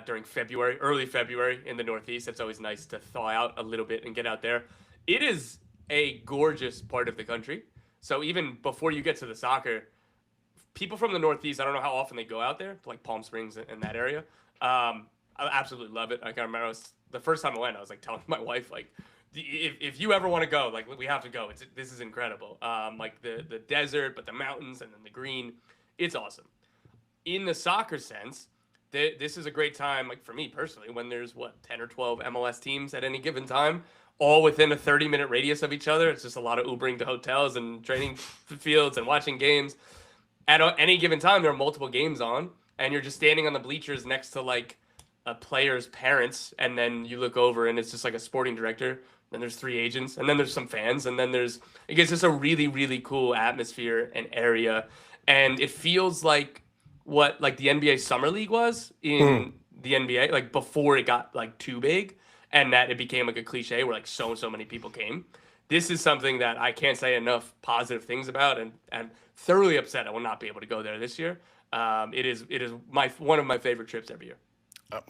during February, early February in the Northeast. It's always nice to thaw out a little bit and get out there. It is a gorgeous part of the country. So even before you get to the soccer, people from the Northeast, I don't know how often they go out there, to like Palm Springs and that area. I absolutely love it. Like, I remember the first time I went, I was like telling my wife, like, if you ever want to go, like, we have to go. This is incredible. Like the desert, but the mountains and then the green, it's awesome. In the soccer sense, this is a great time, like for me personally, when there's 10 or 12 MLS teams at any given time, all within a 30-minute radius of each other. It's just a lot of Ubering to hotels and training fields and watching games. At any given time, there are multiple games on, and you're just standing on the bleachers next to like a player's parents, and then you look over and it's just like a sporting director. Then there's 3 agents, and then there's some fans, and then it gets just a really, really cool atmosphere and area, and it feels like what like the NBA Summer League was in the NBA, like before it got like too big, and that it became like a cliche where like so many people came. This is something that I can't say enough positive things about, and I'm thoroughly upset I will not be able to go there this year. It is one of my favorite trips every year.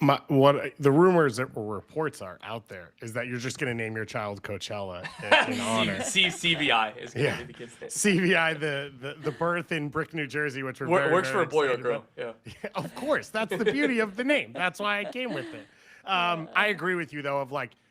The rumors or reports are out there is that you're just going to name your child Coachella in honor. CVI is going to be the kid's name. CVI, the birth in Brick, New Jersey, which we're works very for a boy or excited girl. about. Yeah, of course. That's the beauty of the name. That's why I came with it. I agree with you though.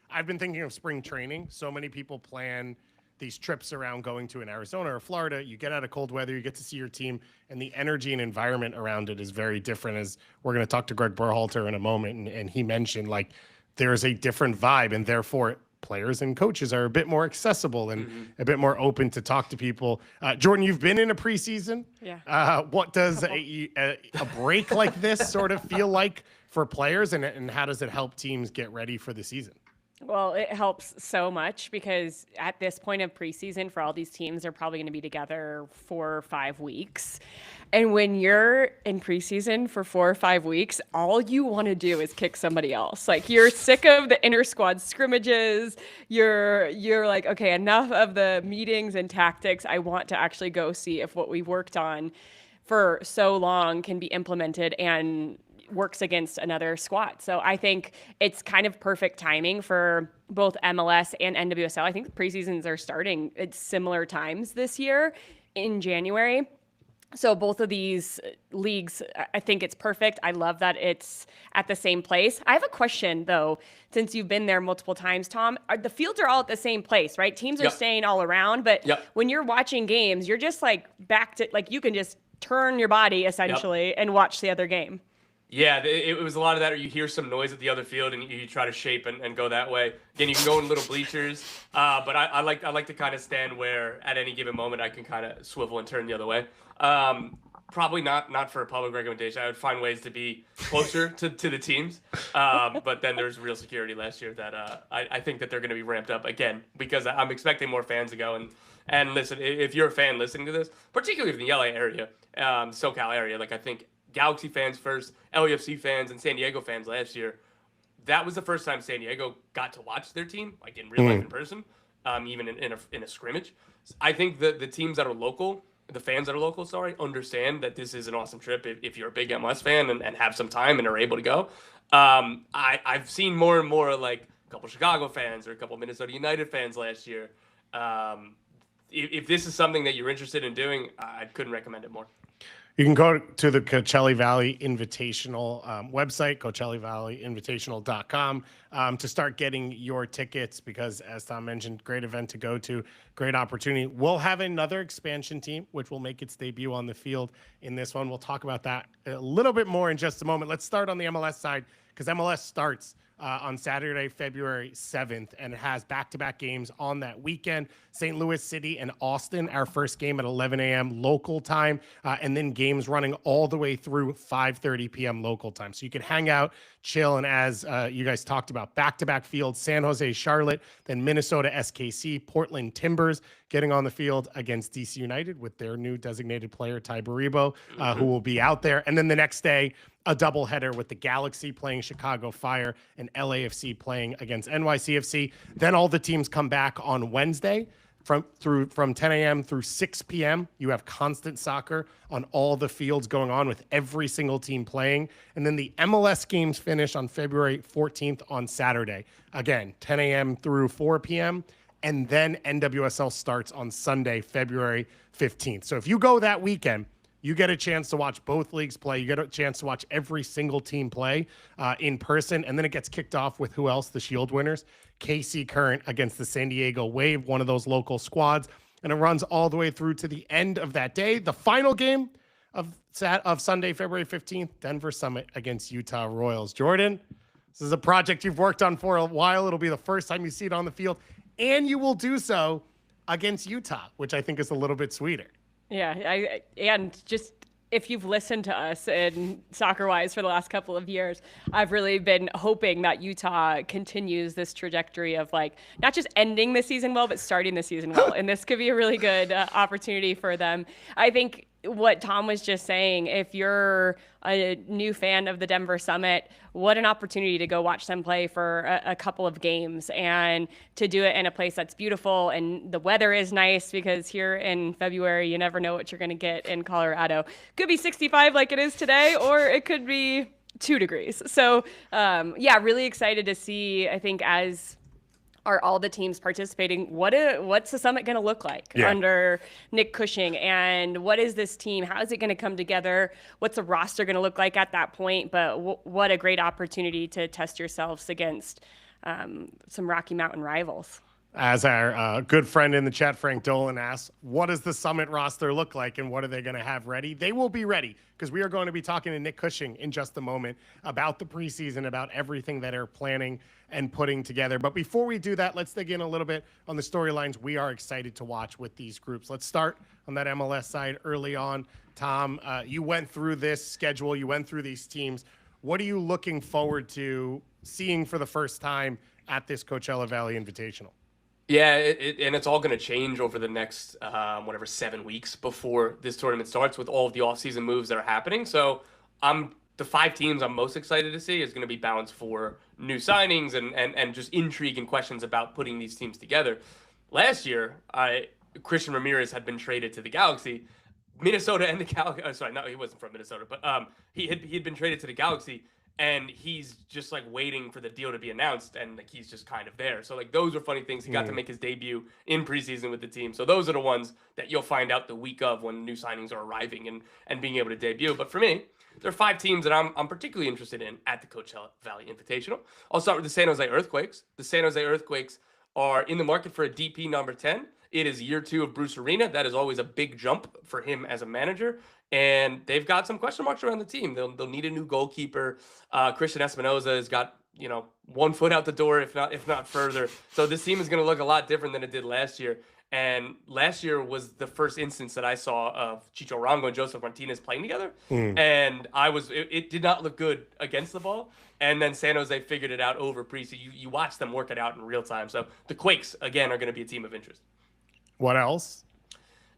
I've been thinking of spring training. So many people plan these trips around going to an Arizona or Florida. You get out of cold weather, you get to see your team, and the energy and environment around it is very different. As we're going to talk to Greg Berhalter in a moment, and he mentioned like there is a different vibe, and therefore players and coaches are a bit more accessible and a bit more open to talk to people. Jordan, you've been in a preseason. Yeah. What does a break like this sort of feel like for players, and how does it help teams get ready for the season? Well, it helps so much because at this point of preseason for all these teams, they're probably going to be together 4 or 5 weeks. And when you're in preseason for 4 or 5 weeks, all you want to do is kick somebody else. Like you're sick of the inter squad scrimmages. You're like, okay, enough of the meetings and tactics. I want to actually go see if what we worked on for so long can be implemented and works against another squad. So I think it's kind of perfect timing for both MLS and NWSL. I think the preseasons are starting at similar times this year in January. So both of these leagues, I think it's perfect. I love that it's at the same place. I have a question though, since you've been there multiple times, Tom. The fields are all at the same place, right? Teams are staying all around, but when you're watching games, you're just like back to, like you can just turn your body essentially and watch the other game. Yeah, it was a lot of that, or you hear some noise at the other field and you try to shape and go that way. Again, you can go in little bleachers, but I like to kind of stand where at any given moment I can kind of swivel and turn the other way. Probably not for a public recommendation. I would find ways to be closer to the teams, but then there's real security last year that I think that they're going to be ramped up again because I'm expecting more fans to go. And listen, if you're a fan listening to this, particularly in the LA area, SoCal area, like I think Galaxy fans first, LAFC fans, and San Diego fans last year, that was the first time San Diego got to watch their team, like in real life in person, even in a scrimmage. I think the teams that are local, the fans that are local, understand that this is an awesome trip if you're a big MLS fan and have some time and are able to go. I've seen more and more like a couple Chicago fans or a couple Minnesota United fans last year. If this is something that you're interested in doing, I couldn't recommend it more. You can go to the Coachella Valley Invitational website, CoachellValleyInvitational.com, to start getting your tickets because, as Tom mentioned, great event to go to, great opportunity. We'll have another expansion team, which will make its debut on the field in this one. We'll talk about that a little bit more in just a moment. Let's start on the MLS side because MLS starts on Saturday, February 7th, and it has back-to-back games on that weekend. St. Louis City and Austin, our first game at 11 a.m. local time, and then games running all the way through 5:30 p.m. local time. So you can hang out, chill, and as you guys talked about, back-to-back fields, San Jose, Charlotte, then Minnesota, SKC, Portland Timbers getting on the field against DC United with their new designated player, Ty Baribo, who will be out there. And then the next day, a doubleheader with the Galaxy playing Chicago Fire and LAFC playing against NYCFC. Then all the teams come back on Wednesday. from 10 a.m. through 6 p.m. You have constant soccer on all the fields going on with every single team playing. And then the MLS games finish on February 14th on Saturday. Again, 10 a.m. through 4 p.m. And then NWSL starts on Sunday, February 15th. So if you go that weekend, you get a chance to watch both leagues play. You get a chance to watch every single team play in person. And then it gets kicked off with who else? The Shield winners. KC Current against the San Diego Wave, one of those local squads. And it runs all the way through to the end of that day. The final game of Sunday, February 15th, Denver Summit against Utah Royals. Jordan, this is a project you've worked on for a while. It'll be the first time you see it on the field. And you will do so against Utah, which I think is a little bit sweeter. Yeah, and just if you've listened to us in Soccerwise for the last couple of years, I've really been hoping that Utah continues this trajectory of like not just ending the season well, but starting the season well. And this could be a really good opportunity for them. I think what Tom was just saying, if you're a new fan of the Denver Summit, what an opportunity to go watch them play for a couple of games and to do it in a place that's beautiful and the weather is nice, because here in February, you never know what you're going to get in Colorado. Could be 65 like it is today, or it could be 2 degrees. So yeah, really excited to see, I think, as are all the teams participating, what's the summit going to look like under Nick Cushing, and what is this team? How is it going to come together? What's the roster going to look like at that point? But what a great opportunity to test yourselves against some Rocky Mountain rivals. As our good friend in the chat, Frank Dolan, asks, what does the Summit roster look like and what are they going to have ready? They will be ready, because we are going to be talking to Nick Cushing in just a moment about the preseason, about everything that they're planning and putting together. But before we do that, let's dig in a little bit on the storylines we are excited to watch with these groups. Let's start on that MLS side early on. Tom, you went through this schedule. You went through these teams. What are you looking forward to seeing for the first time at this Coachella Valley Invitational? Yeah, and it's all going to change over the next, 7 weeks before this tournament starts with all of the offseason moves that are happening. So the 5 teams I'm most excited to see is going to be balanced for new signings and just intrigue and questions about putting these teams together. Last year, Christian Ramirez had been traded to the Galaxy. Minnesota and the Galaxy, sorry, no, he wasn't from Minnesota, but he had been traded to the Galaxy. And he's just like waiting for the deal to be announced, and like he's just kind of there. So like those are funny things. He got to make his debut in preseason with the team. So those are the ones that you'll find out the week of when new signings are arriving and being able to debut. But for me, there are 5 teams that I'm particularly interested in at the Coachella Valley Invitational. I'll start with the San Jose Earthquakes. The San Jose Earthquakes are in the market for a DP number 10. It is year 2 of Bruce Arena. That is always a big jump for him as a manager. And they've got some question marks around the team. They'll need a new goalkeeper. Christian Espinoza has got, 1 foot out the door, if not further. So this team is going to look a lot different than it did last year. And last year was the first instance that I saw of Chicho Arango and Joseph Martinez playing together. And it did not look good against the ball. And then San Jose figured it out over preseason. You watch them work it out in real time. So the Quakes, again, are going to be a team of interest. What else?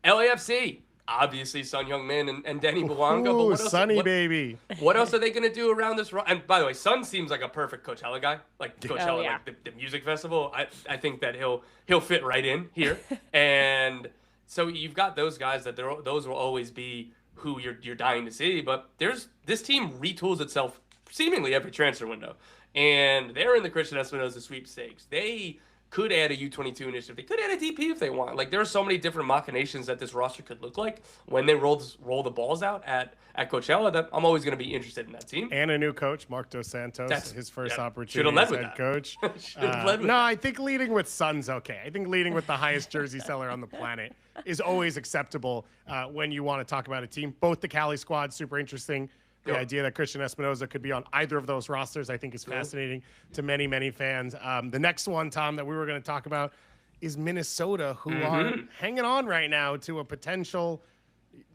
LAFC. Obviously, Son Heung-min and Denny Bouanga. Ooh, But what else, Sonny, baby. What else are they going to do around this? And by the way, Son seems like a perfect Coachella guy. Like Coachella, like the music festival. I think that he'll fit right in here. And so you've got those guys that those will always be who you're dying to see. But this team retools itself seemingly every transfer window. And they're in the Christian Espinoza sweepstakes. They could add a U22 initiative. They could add a DP if they want. Like, there are so many different machinations that this roster could look like when they roll the balls out at Coachella that I'm always going to be interested in that team. And a new coach, Mark Dos Santos, his first opportunity as head coach. I think leading with Son's okay. I think leading with the highest jersey seller on the planet is always acceptable when you want to talk about a team. Both the Cali squad, super interesting. The idea that Christian Espinoza could be on either of those rosters, I think, is fascinating to many, many fans. The next one, Tom, that we were going to talk about is Minnesota, who are hanging on right now to a potential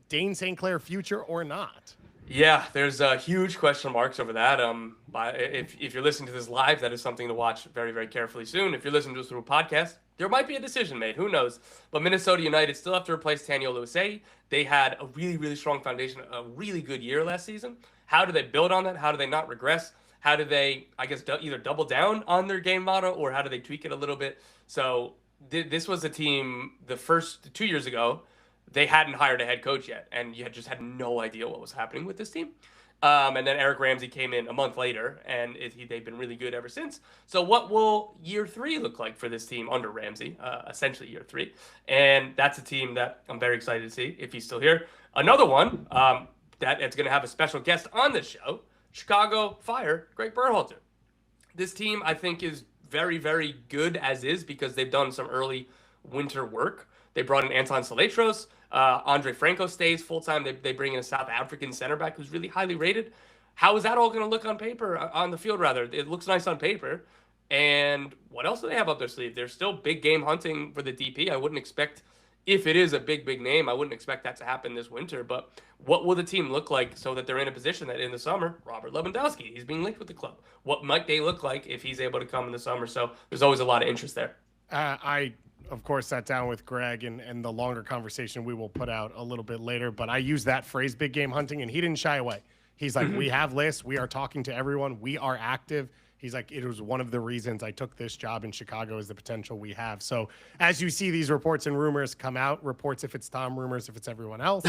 Dane St. Clair future or not. Yeah, there's huge question marks over that. If you're listening to this live, that is something to watch very, very carefully soon. If you're listening to us through a podcast, there might be a decision made. Who knows? But Minnesota United still have to replace Taniel Luce. They had a really, really strong foundation, a really good year last season. How do they build on that? How do they not regress? How do they, I guess, either double down on their game model, or how do they tweak it a little bit? So this was a team the first 2 years ago, they hadn't hired a head coach yet, and you just had no idea what was happening with this team. And then Eric Ramsey came in a month later, and they've been really good ever since. So what will year 3 look like for this team under Ramsey, essentially year 3? And that's a team that I'm very excited to see if he's still here. Another one that it's going to have a special guest on this show, Chicago Fire, Gregg Berhalter. This team, I think, is very, very good as is because they've done some early winter work. They brought in Anton Saletros. Andre Franco stays full-time. They bring in a South African center back who's really highly rated. How is that all going to look on paper, on the field, rather? It looks nice on paper. And what else do they have up their sleeve? They're still big game hunting for the DP. I wouldn't expect, if it is a big, big name, I wouldn't expect that to happen this winter. But what will the team look like so that they're in a position that in the summer, Robert Lewandowski, he's being linked with the club. What might they look like if he's able to come in the summer? So there's always a lot of interest there. I, of course, sat down with Greg, and the longer conversation we will put out a little bit later. But I use that phrase, big game hunting, and he didn't shy away. He's like, we have lists. We are talking to everyone. We are active. He's like, it was one of the reasons I took this job in Chicago is the potential we have. So as you see these reports and rumors come out, reports if it's Tom, rumors if it's everyone else,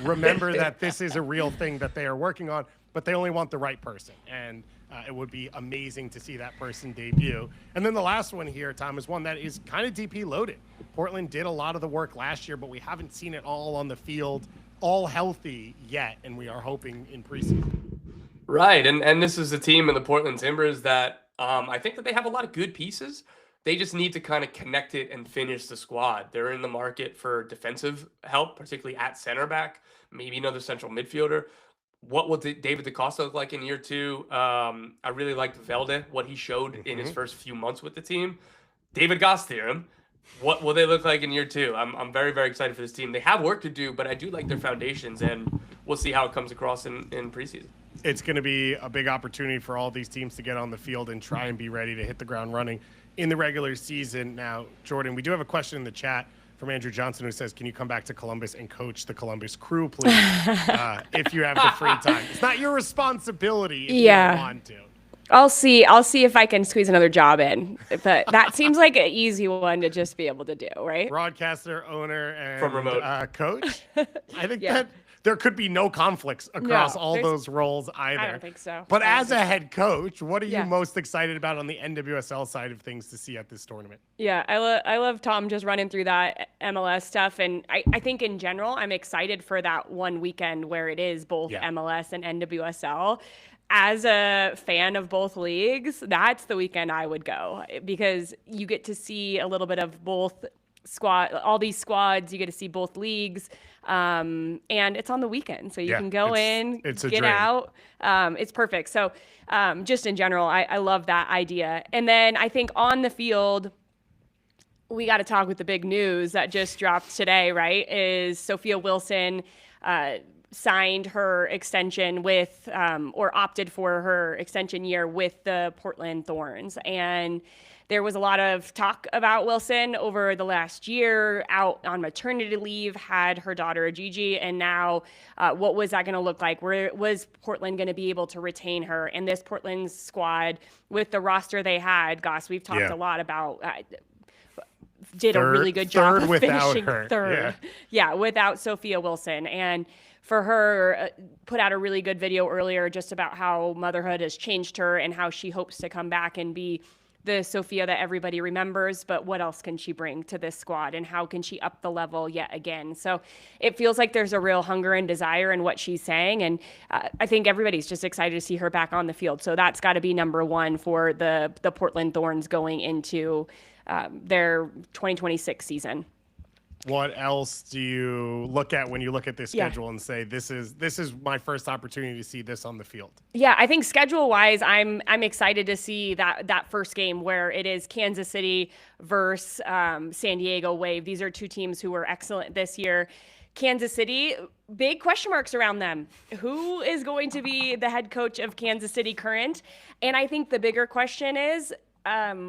remember that this is a real thing that they are working on, but they only want the right person. And it would be amazing to see that person debut. And then the last one here, Tom, is one that is kind of DP loaded. Portland did a lot of the work last year, but we haven't seen it all on the field, all healthy yet, and we are hoping in preseason. Right, and this is a team in the Portland Timbers that I think that they have a lot of good pieces. They just need to kind of connect it and finish the squad. They're in the market for defensive help, particularly at center back, maybe another central midfielder. What will David DaCosta look like in year 2? I really liked Velde, what he showed in his first few months with the team. David Goss theorem. What will they look like in year 2? I'm very, very excited for this team. They have work to do, but I do like their foundations, and we'll see how it comes across in preseason. It's going to be a big opportunity for all these teams to get on the field and try and be ready to hit the ground running in the regular season. Now, Jordan, we do have a question in the chat from Andrew Johnson who says, can you come back to Columbus and coach the Columbus Crew, please, if you have the free time? It's not your responsibility if you don't want to. I'll see if I can squeeze another job in, but that seems like an easy one to just be able to do, right? Broadcaster, owner, and from remote coach. I think that there could be no conflicts across all those roles either. I don't think so. But as a head coach, what are you most excited about on the NWSL side of things to see at this tournament? Yeah, I love Tom just running through that MLS stuff. And I think in general, I'm excited for that one weekend where it is both MLS and NWSL. As a fan of both leagues, that's the weekend I would go because you get to see a little bit of both all these squads. You get to see both leagues, and it's on the weekend, so you can go in, get out. It's perfect. So, just in general, I love that idea. And then I think on the field, we got to talk with the big news that just dropped today. Right? Is Sophia Wilson signed her extension with, or opted for her extension year with the Portland Thorns. And there was a lot of talk about Wilson over the last year, out on maternity leave, had her daughter Gigi, and now what was that going to look like? Was Portland going to be able to retain her? And this Portland squad, with the roster they had, Goss, we've talked a lot about, did a really good job of finishing third. Yeah, without Sophia Wilson. And for her, put out a really good video earlier just about how motherhood has changed her and how she hopes to come back and be the Sophia that everybody remembers, but what else can she bring to this squad and how can she up the level yet again? So it feels like there's a real hunger and desire in what she's saying, and I think everybody's just excited to see her back on the field. So that's got to be number one for the Portland Thorns going into their 2026 season. What else do you look at when you look at this schedule and say this is my first opportunity to see this on the field? Yeah, I think schedule-wise, I'm excited to see that first game where it is Kansas City versus San Diego Wave. These are two teams who were excellent this year. Kansas City, big question marks around them. Who is going to be the head coach of Kansas City current? And I think the bigger question is,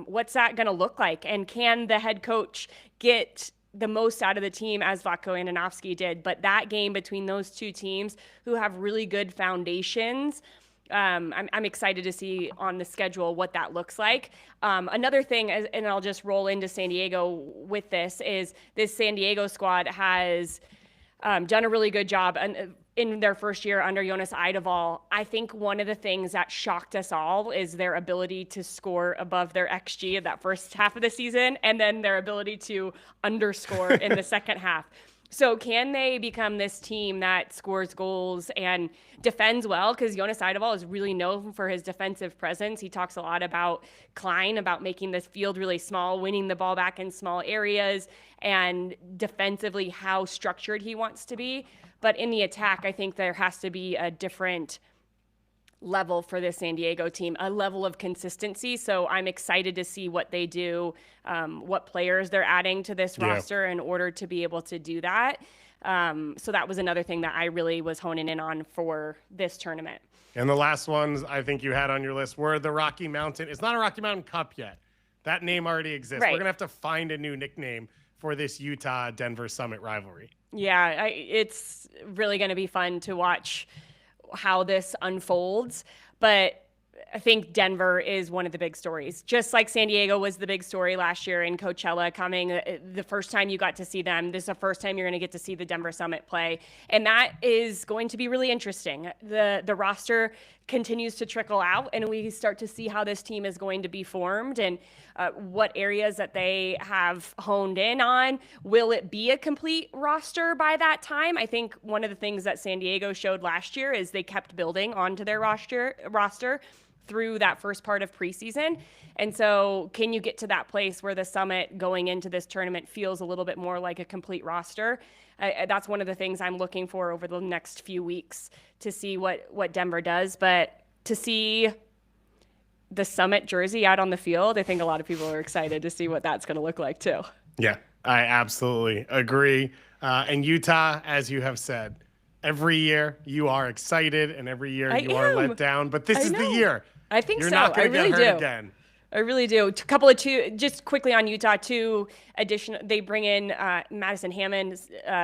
what's that going to look like? And can the head coach get the most out of the team as Vlatko Andonovski did? But that game between those two teams who have really good foundations, I'm excited to see on the schedule what that looks like. Another thing, and I'll just roll into San Diego with this, is this San Diego squad has done a really good job in their first year under Jonas Eideval. I think one of the things that shocked us all is their ability to score above their XG in that first half of the season, and then their ability to underscore in the second half. So can they become this team that scores goals and defends well? Because Jonas Eideval is really known for his defensive presence. He talks a lot about Klein, about making this field really small, winning the ball back in small areas, and defensively how structured he wants to be. But in the attack, I think there has to be a different level for this San Diego team, a level of consistency. So I'm excited to see what they do, what players they're adding to this roster in order to be able to do that. So that was another thing that I really was honing in on for this tournament. And the last ones I think you had on your list were the Rocky Mountain. It's not a Rocky Mountain Cup yet. That name already exists. Right. We're going to have to find a new nickname for this Utah-Denver Summit rivalry. Yeah, it's really going to be fun to watch how this unfolds, but I think Denver is one of the big stories. Just like San Diego was the big story last year in Coachella coming, the first time you got to see them, this is the first time you're going to get to see the Denver Summit play. And that is going to be really interesting. The roster continues to trickle out, and we start to see how this team is going to be formed and what areas that they have honed in on. Will it be a complete roster by that time? I think one of the things that San Diego showed last year is they kept building onto their roster through that first part of preseason. And so can you get to that place where the Summit going into this tournament feels a little bit more like a complete roster? That's one of the things I'm looking for over the next few weeks to see what Denver does. But to see the Summit jersey out on the field, I think a lot of people are excited to see what that's going to look like too. Yeah, I absolutely agree. And Utah, as you have said, every year you are excited and every year you are let down. But this is the year. I think You're so. not going to get hurt again. I really do. Just quickly on Utah, they bring in Madison Hammond,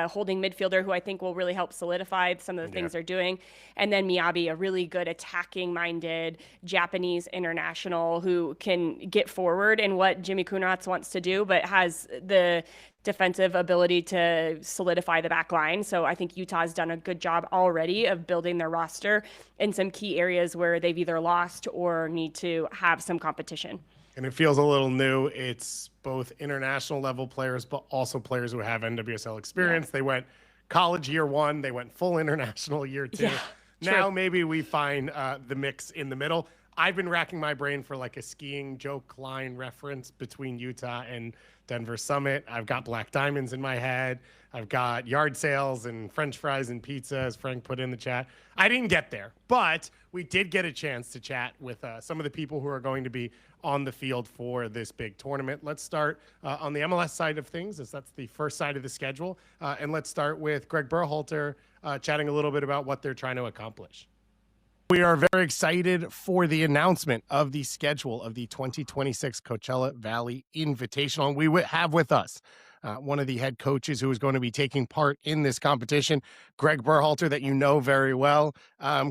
holding midfielder, who I think will really help solidify some of the things they're doing. And then Miyabi, a really good attacking-minded Japanese international who can get forward in what Jimmy Kunratz wants to do, but has the defensive ability to solidify the back line. So I think Utah's done a good job already of building their roster in some key areas where they've either lost or need to have some competition. And it feels a little new. It's both international level players, but also players who have NWSL experience. They went college year one. They went full international year two. Yeah, now maybe we find the mix in the middle. I've been racking my brain for like a skiing Joe Klein reference between Utah and Denver Summit. I've got black diamonds in my head. I've got yard sales and French fries and pizza, as Frank put in the chat. I didn't get there, but we did get a chance to chat with some of the people who are going to be on the field for this big tournament. Let's start on the MLS side of things, as that's the first side of the schedule. And let's start with Gregg Berhalter chatting a little bit about what they're trying to accomplish. We are very excited for the announcement of the schedule of the 2026 Coachella Valley Invitational. And we have with us one of the head coaches who is going to be taking part in this competition, Gregg Berhalter, that you know very well.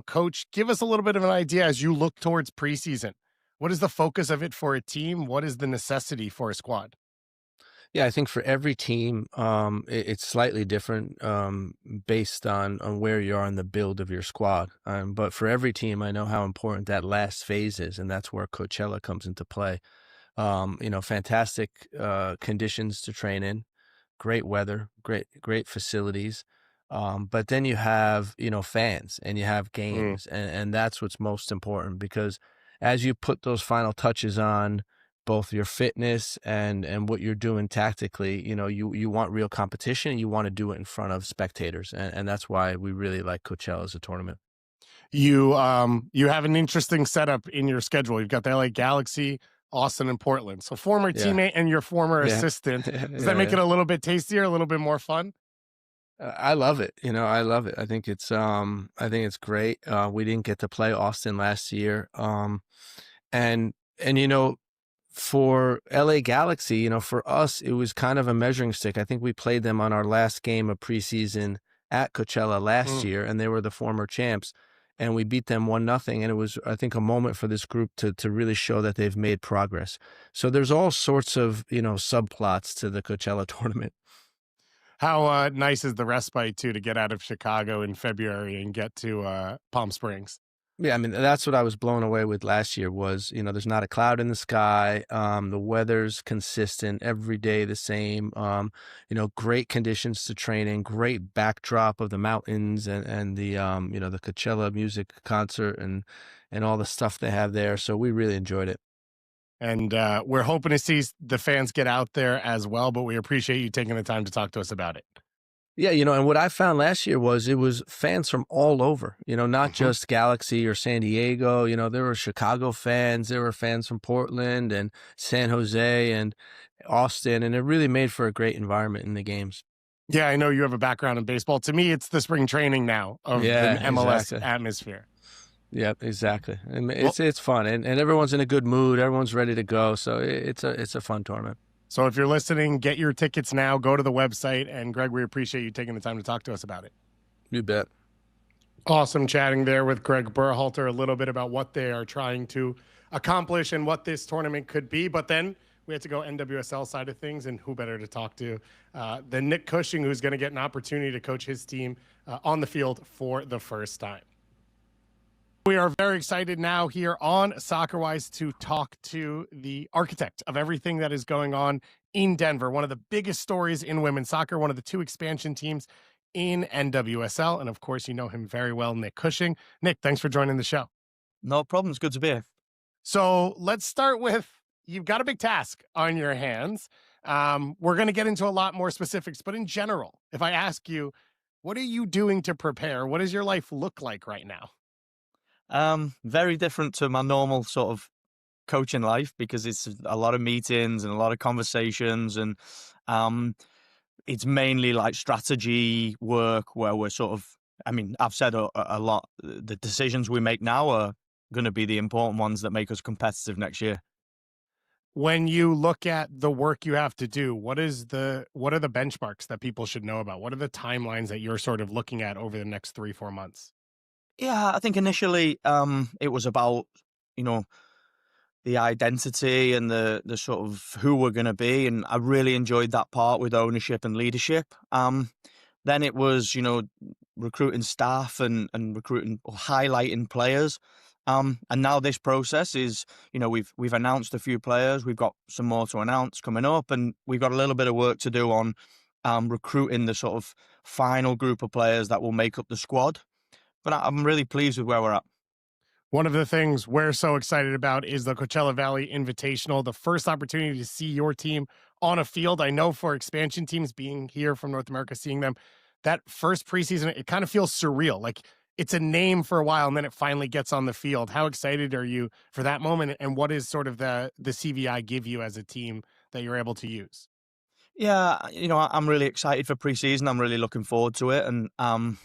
Coach, give us a little bit of an idea as you look towards preseason. What is the focus of it for a team? What is the necessity for a squad? Yeah, I think for every team, it's slightly different based on where you are in the build of your squad. But for every team, I know how important that last phase is, and that's where Coachella comes into play. Fantastic conditions to train in, great weather, great facilities. But then you have, fans and you have games, and that's what's most important, because as you put those final touches on both your fitness and what you're doing tactically, you want real competition. You want to do it in front of spectators. And that's why we really like Coachella as a tournament. You have an interesting setup in your schedule. You've got the LA Galaxy, Austin, and Portland. So former teammate and your former assistant. Does that make it a little bit tastier, a little bit more fun? I love it. I love it. I think it's great. We didn't get to play Austin last year. For LA Galaxy, for us, it was kind of a measuring stick. I think we played them on our last game of preseason at Coachella last year, and they were the former champs. and we beat them 1-0. And it was, I think, a moment for this group to really show that they've made progress. So there's all sorts of, subplots to the Coachella tournament. How nice is the respite too to get out of Chicago in February and get to Palm Springs? Yeah, I mean, that's what I was blown away with last year was, there's not a cloud in the sky. The weather's consistent, every day the same. Great conditions to train in, great backdrop of the mountains and the, the Coachella music concert and all the stuff they have there. So we really enjoyed it. And we're hoping to see the fans get out there as well, but we appreciate you taking the time to talk to us about it. Yeah, and what I found last year was it was fans from all over, not just Galaxy or San Diego. There were Chicago fans, there were fans from Portland and San Jose and Austin, and it really made for a great environment in the games. Yeah, I know you have a background in baseball. To me, it's the spring training now of the MLS atmosphere. Yeah, exactly. And it's fun, and everyone's in a good mood. Everyone's ready to go, so it's a fun tournament. So if you're listening, get your tickets now. Go to the website. And Greg, we appreciate you taking the time to talk to us about it. You bet. Awesome chatting there with Greg Berhalter a little bit about what they are trying to accomplish and what this tournament could be. But then we had to go NWSL side of things, and who better to talk to than Nick Cushing, who's going to get an opportunity to coach his team on the field for the first time. We are very excited now here on Soccerwise to talk to the architect of everything that is going on in Denver, one of the biggest stories in women's soccer, one of the 2 expansion teams in NWSL. And of course, you know him very well, Nick Cushing. Nick, thanks for joining the show. No problem. It's good to be here. So let's start with, you've got a big task on your hands. We're going to get into a lot more specifics, but in general, if I ask you, what are you doing to prepare? What does your life look like right now? Very different to my normal sort of coaching life because it's a lot of meetings and a lot of conversations, and it's mainly like strategy work where we're sort of, I've said a lot, the decisions we make now are going to be the important ones that make us competitive next year. When you look at the work you have to do, what are the benchmarks that people should know about? What are the timelines that you're sort of looking at over the next 3-4 months? Yeah, I think initially it was about, the identity and the sort of who we're going to be. And I really enjoyed that part with ownership and leadership. Then it was, recruiting staff and recruiting or highlighting players. And now this process is, we've announced a few players. We've got some more to announce coming up, and we've got a little bit of work to do on recruiting the sort of final group of players that will make up the squad. But I'm really pleased with where we're at. One of the things we're so excited about is the Coachella Valley Invitational, the first opportunity to see your team on a field. I know for expansion teams being here from North America, seeing them, that first preseason, it kind of feels surreal. Like it's a name for a while and then it finally gets on the field. How excited are you for that moment? And what is sort of the CVI give you as a team that you're able to use? Yeah, I'm really excited for preseason. I'm really looking forward to it. And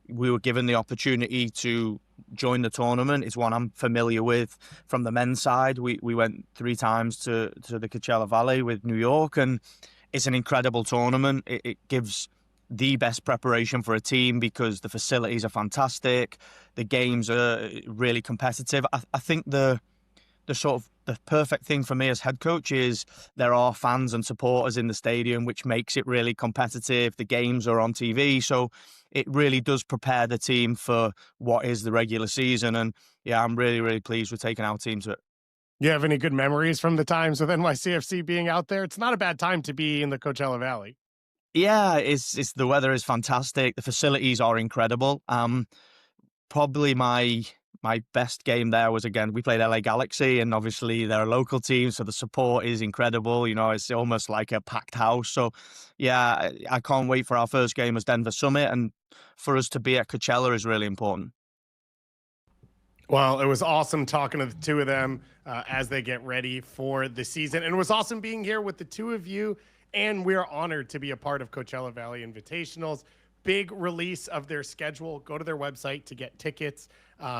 we were given the opportunity to join the tournament. It's one I'm familiar with from the men's side. We went 3 times to the Coachella Valley with New York, and it's an incredible tournament. It gives the best preparation for a team because the facilities are fantastic. The games are really competitive. I think the perfect thing for me as head coach is there are fans and supporters in the stadium, which makes it really competitive. The games are on TV, so it really does prepare the team for what is the regular season. And yeah, I'm really, really pleased with taking our team to it. You have any good memories from the times with NYCFC being out there? It's not a bad time to be in the Coachella Valley. Yeah, it's the weather is fantastic. The facilities are incredible. Probably my best game there was, again, we played LA Galaxy, and obviously they're a local team, so the support is incredible. It's almost like a packed house. So yeah, I can't wait for our first game as Denver Summit, and for us to be at Coachella is really important. Well, it was awesome talking to the 2 of them as they get ready for the season. And it was awesome being here with the 2 of you. And we are honored to be a part of Coachella Valley Invitational's big release of their schedule. Go to their website to get tickets.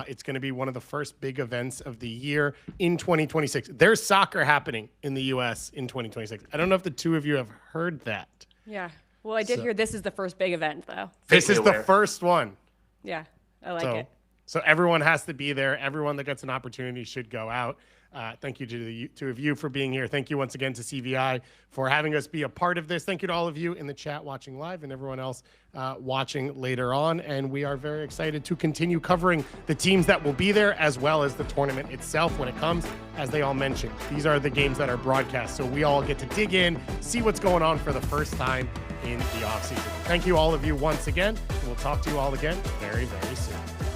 It's going to be one of the first big events of the year in 2026. There's soccer happening in the U.S. in 2026. I don't know if the 2 of you have heard that. Yeah. Well, I did hear this is the first big event, though. This is the first one. Yeah, I like it. So everyone has to be there. Everyone that gets an opportunity should go out. Thank you to the two of you for being here. Thank you once again to CVI for having us be a part of this. Thank you to all of you in the chat watching live and everyone else watching later on. And we are very excited to continue covering the teams that will be there as well as the tournament itself when it comes. As they all mentioned, these are the games that are broadcast. So we all get to dig in, see what's going on for the first time in the offseason. Thank you all of you once again. We'll talk to you all again very, very soon.